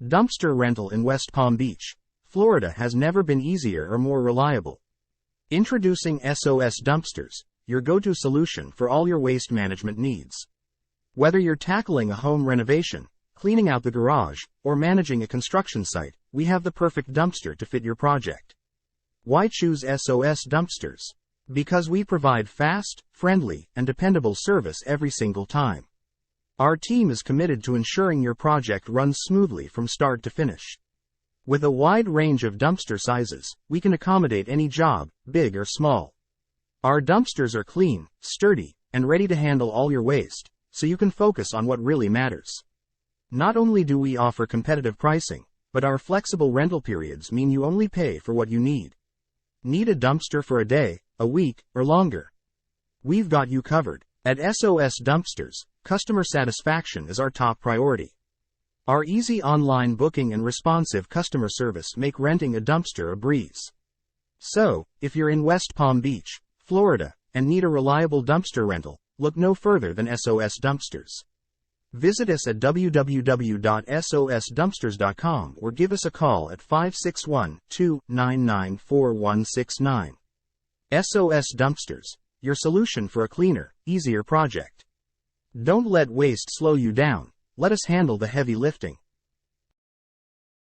Dumpster rental in West Palm Beach, Florida has never been easier or more reliable. Introducing SOS Dumpsters, your go-to solution for all your waste management needs. Whether you're tackling a home renovation, cleaning out the garage, or managing a construction site, we have the perfect dumpster to fit your project. Why choose SOS Dumpsters? Because we provide fast, friendly, and dependable service every single time. Our team is committed to ensuring your project runs smoothly from start to finish. With a wide range of dumpster sizes, we can accommodate any job, big or small. Our dumpsters are clean, sturdy, and ready to handle all your waste, so you can focus on what really matters. Not only do we offer competitive pricing, but our flexible rental periods mean you only pay for what you need. Need a dumpster for a day, a week, or longer? We've got you covered. At SOS Dumpsters, customer satisfaction is our top priority. Our easy online booking and responsive customer service make renting a dumpster a breeze. So, if you're in West Palm Beach, Florida, and need a reliable dumpster rental, look no further than SOS Dumpsters. Visit us at www.sosdumpsters.com or give us a call at 561-299-4169. SOS Dumpsters, your solution for a cleaner, easier project. Don't let waste slow you down. Let us handle the heavy lifting.